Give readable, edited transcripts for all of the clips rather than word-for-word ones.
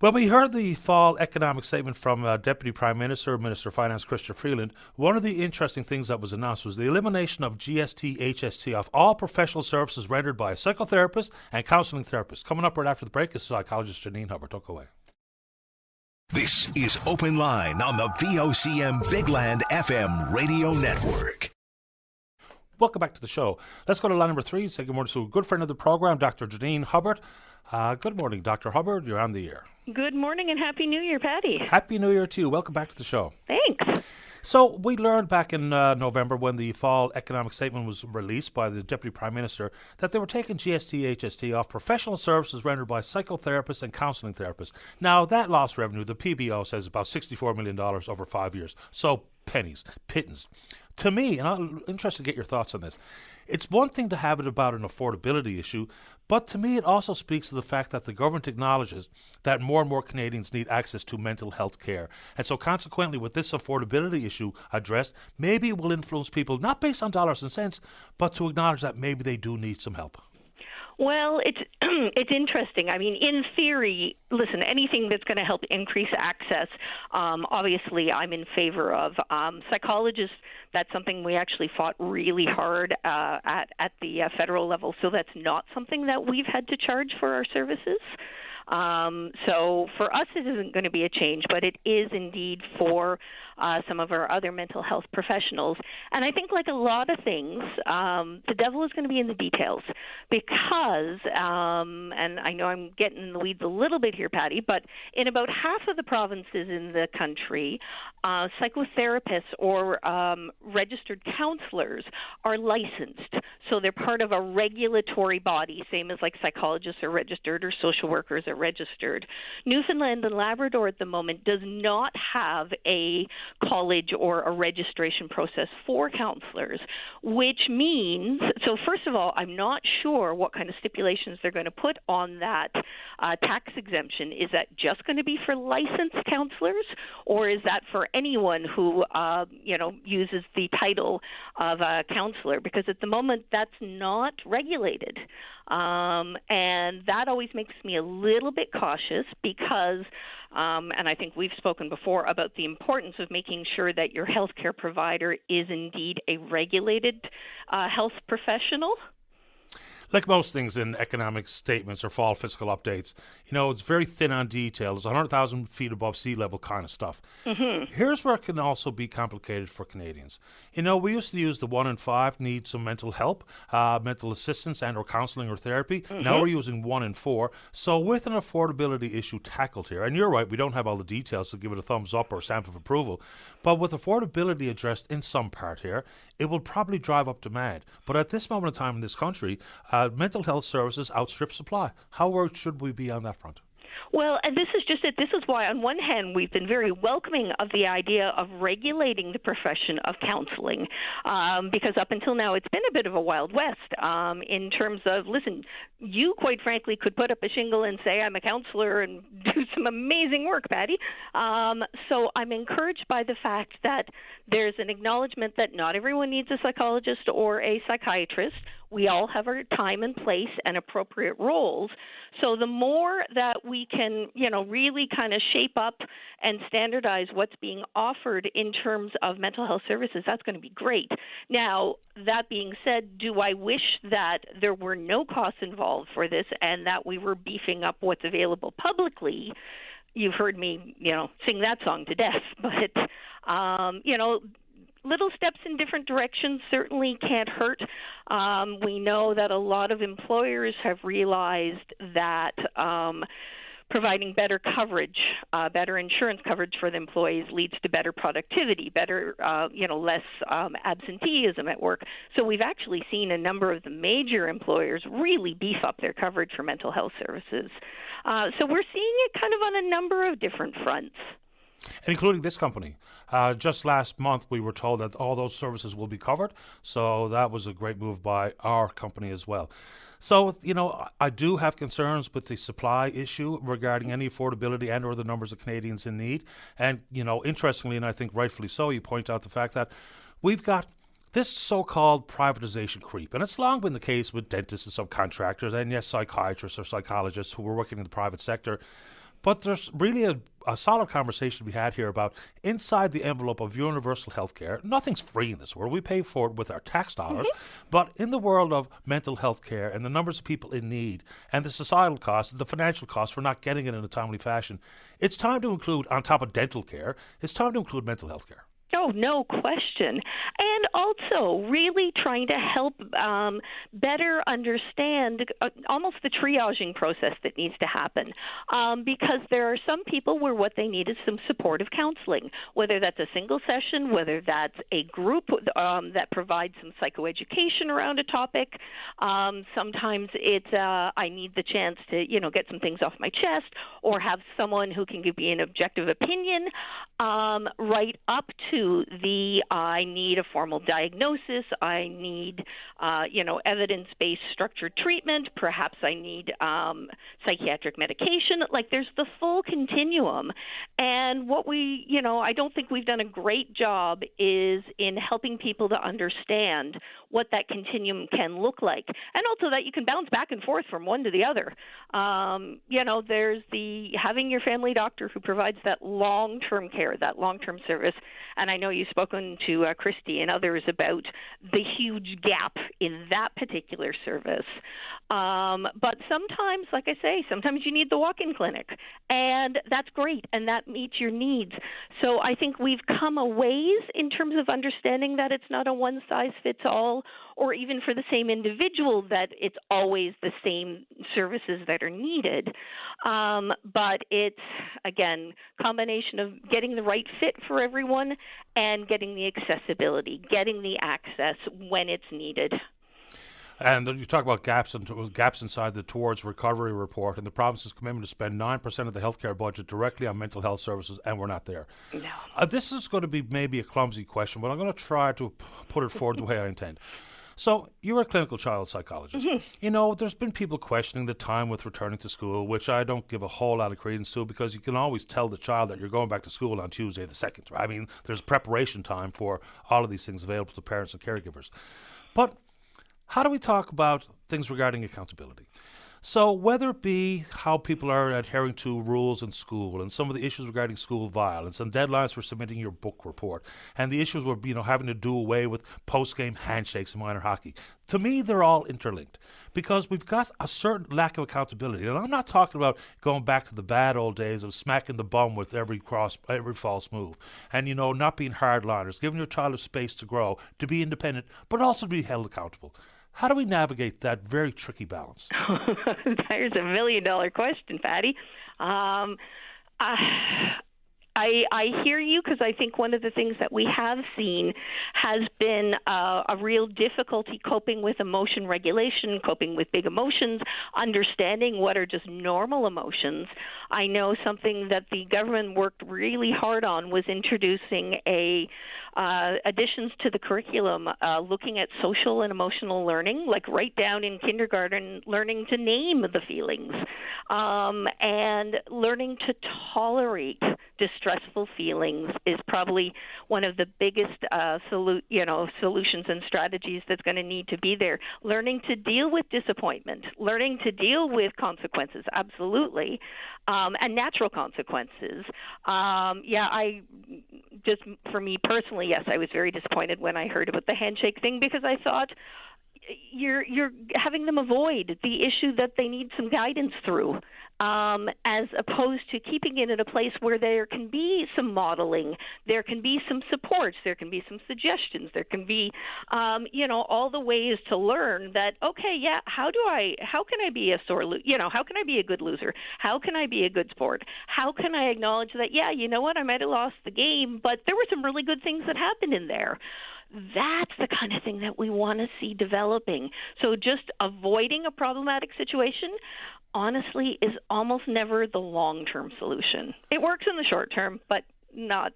When we heard the fall economic statement from Deputy Prime Minister, Minister of Finance Chrystia Freeland, one of the interesting things that was announced was the elimination of GST, HST off all professional services rendered by a psychotherapist and counselling therapist. Coming up right after the break is psychologist Janine Hubbard. Don't go away. This is Open Line on the VOCM Big Land FM radio network. Welcome back to the show. Let's go to line number 3. Say good morning to a good friend of the program, Dr. Janine Hubbard. Good morning, Dr. Hubbard. You're on the air. Good morning and Happy New Year, Patty. Happy New Year to you. Welcome back to the show. Thanks. So we learned back in November when the fall economic statement was released by the Deputy Prime Minister that they were taking GST, HST off professional services rendered by psychotherapists and counselling therapists. Now, that lost revenue, the PBO says about $64 million over 5 years. So pennies, pittance. To me, and I'm interested to get your thoughts on this, it's one thing to have it about an affordability issue, but to me it also speaks to the fact that the government acknowledges that more and more Canadians need access to mental health care. And so consequently, with this affordability issue addressed, maybe it will influence people, not based on dollars and cents, but to acknowledge that maybe they do need some help. Well, it's it's interesting. I mean, in theory, listen, anything that's going to help increase access, obviously I'm in favor of. Psychologists, that's something we actually fought really hard at the federal level, so that's not something that we've had to charge for our services. So for us, it isn't going to be a change, but it is indeed for some of our other mental health professionals. And I think like a lot of things, the devil is going to be in the details because, and I know I'm getting in the weeds a little bit here, Patty, but in about half of the provinces in the country, psychotherapists or registered counselors are licensed. So they're part of a regulatory body, same as like psychologists are registered or social workers are registered. Newfoundland and Labrador at the moment does not have a college or a registration process for counselors, which means, so first of all, I'm not sure what kind of stipulations they're going to put on that tax exemption. Is that just going to be for licensed counselors, or is that for anyone who, uses the title of a counselor? Because at the moment, that's not regulated. And that always makes me a little bit cautious because, and I think we've spoken before about the importance of making sure that your healthcare provider is indeed a regulated health professional. Like most things in economic statements or fall fiscal updates, it's very thin on detail. It's 100,000 feet above sea level kind of stuff. Mm-hmm. Here's where it can also be complicated for Canadians. We used to use the 1 in 5 need some mental help, mental assistance and or counselling or therapy. Mm-hmm. Now we're using 1 in 4. So with an affordability issue tackled here, and you're right, we don't have all the details to give it a thumbs up or stamp of approval, but with affordability addressed in some part here, it will probably drive up demand. But at this moment in time in this country, mental health services outstrip supply. How worried should we be on that front? Well, and this is just it. This is why, on one hand, we've been very welcoming of the idea of regulating the profession of counseling, because up until now, it's been a bit of a Wild West in terms of, listen, you quite frankly could put up a shingle and say, I'm a counselor and do some amazing work, Patty. So I'm encouraged by the fact that there's an acknowledgement that not everyone needs a psychologist or a psychiatrist. We all have our time and place and appropriate roles. So the more that we can, really kind of shape up and standardize what's being offered in terms of mental health services, that's going to be great. Now, that being said, do I wish that there were no costs involved for this and that we were beefing up what's available publicly? You've heard me, sing that song to death, but, little steps in different directions certainly can't hurt. We know that a lot of employers have realized that providing better coverage, better insurance coverage for the employees leads to better productivity, better, less absenteeism at work. So we've actually seen a number of the major employers really beef up their coverage for mental health services. So we're seeing it kind of on a number of different fronts. Including this company. Just last month, we were told that all those services will be covered. So that was a great move by our company as well. So, I do have concerns with the supply issue regarding any affordability and or the numbers of Canadians in need. And, interestingly, and I think rightfully so, you point out the fact that we've got this so-called privatization creep. And it's long been the case with dentists and subcontractors and, yes, psychiatrists or psychologists who are working in the private sector. But there's really a solid conversation to be had here about inside the envelope of universal health care. Nothing's free in this world. We pay for it with our tax dollars. But in the world of mental health care and the numbers of people in need and the societal costs, the financial costs for not getting it in a timely fashion, it's time to include, on top of dental care, it's time to include mental health care. Oh, no question. And also really trying to help better understand almost the triaging process that needs to happen. Because there are some people where what they need is some supportive counseling, whether that's a single session, whether that's a group that provides some psychoeducation around a topic. Sometimes it's I need the chance to, get some things off my chest or have someone who can give me an objective opinion, right up to the I need a formal diagnosis, I need, evidence-based structured treatment, perhaps I need psychiatric medication. Like there's the full continuum. And what I don't think we've done a great job is in helping people to understand what that continuum can look like. And also that you can bounce back and forth from one to the other. There's the having your family doctor who provides that long-term care, that long-term service. And I know you've spoken to Christy and others about the huge gap in that particular service. But sometimes, like I say, sometimes you need the walk-in clinic, and that's great, and that meets your needs. So I think we've come a ways in terms of understanding that it's not a one-size-fits-all, or even for the same individual that it's always the same services that are needed. But it's, again, combination of getting the right fit for everyone and getting the accessibility, getting the access when it's needed. And you talk about gaps inside the Towards Recovery report and the province's commitment to spend 9% of the healthcare budget directly on mental health services, and we're not there. No. This is going to be maybe a clumsy question, but I'm going to try to put it forward the way I intend. So you're a clinical child psychologist. There's been people questioning the time with returning to school, which I don't give a whole lot of credence to because you can always tell the child that you're going back to school on Tuesday the 2nd. Right? I mean, there's preparation time for all of these things available to parents and caregivers. But how do we talk about things regarding accountability? So whether it be how people are adhering to rules in school and some of the issues regarding school violence and deadlines for submitting your book report and the issues with having to do away with post-game handshakes in minor hockey, to me they're all interlinked because we've got a certain lack of accountability. And I'm not talking about going back to the bad old days of smacking the bum with every false move and, not being hardliners, giving your child a space to grow, to be independent, but also to be held accountable. How do we navigate that very tricky balance? There's $1 million question, Patty. I hear you because I think one of the things that we have seen has been a real difficulty coping with emotion regulation, coping with big emotions, understanding what are just normal emotions. I know something that the government worked really hard on was introducing additions to the curriculum, looking at social and emotional learning, like right down in kindergarten, learning to name the feelings, and learning to tolerate distressful feelings is probably one of the biggest solutions and strategies that's going to need to be there. Learning to deal with disappointment, learning to deal with consequences, absolutely, and natural consequences. For me personally, yes, I was very disappointed when I heard about the handshake thing because I thought you're having them avoid the issue that they need some guidance through, as opposed to keeping it in a place where there can be some modeling, there can be some supports, there can be some suggestions, there can be, all the ways to learn that, okay, yeah, how can I be a how can I be a good loser? How can I be a good sport? How can I acknowledge that, yeah, you know what, I might have lost the game, but there were some really good things that happened in there. That's the kind of thing that we want to see developing. So just avoiding a problematic situation, honestly, is almost never the long-term solution. It works in the short term, but not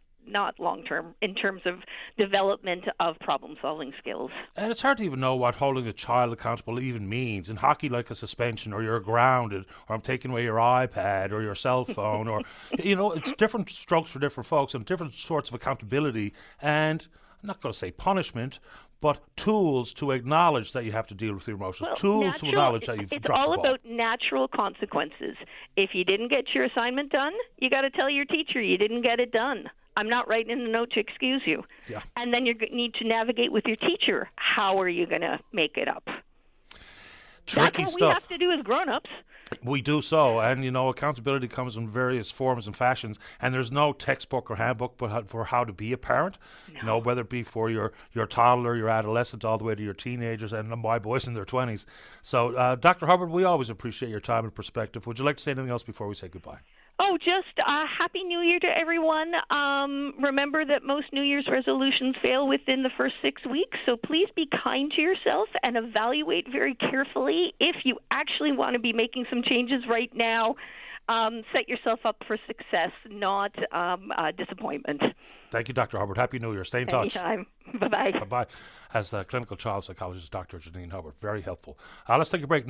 long-term in terms of development of problem-solving skills. And it's hard to even know what holding a child accountable even means. In hockey, like a suspension, or you're grounded, or I'm taking away your iPad or your cell phone, or, it's different strokes for different folks and different sorts of accountability. And I'm not going to say punishment, but tools to acknowledge that you have to deal with your emotions, tools to acknowledge that you've dropped the ball. It's all about natural consequences. If you didn't get your assignment done, you got to tell your teacher you didn't get it done. I'm not writing in a note to excuse you. Yeah. And then you need to navigate with your teacher. How are you going to make it up? Tricky That's what stuff. we have to do as grown-ups. We do so, and accountability comes in various forms and fashions, and there's no textbook or handbook for how to be a parent. No. Whether it be for your toddler, your adolescent, all the way to your teenagers, and my boys in their 20s. So, Dr. Hubbard, we always appreciate your time and perspective. Would you like to say anything else before we say goodbye? Oh, just Happy New Year to everyone. Remember that most New Year's resolutions fail within the first 6 weeks, so please be kind to yourself and evaluate very carefully if you actually want to be making some changes right now. Set yourself up for success, not disappointment. Thank you, Dr. Hubbard. Happy New Year. Stay in touch. Anytime. Bye-bye. Bye-bye. As the clinical child psychologist, Dr. Janine Hubbard. Very helpful. Let's take a break.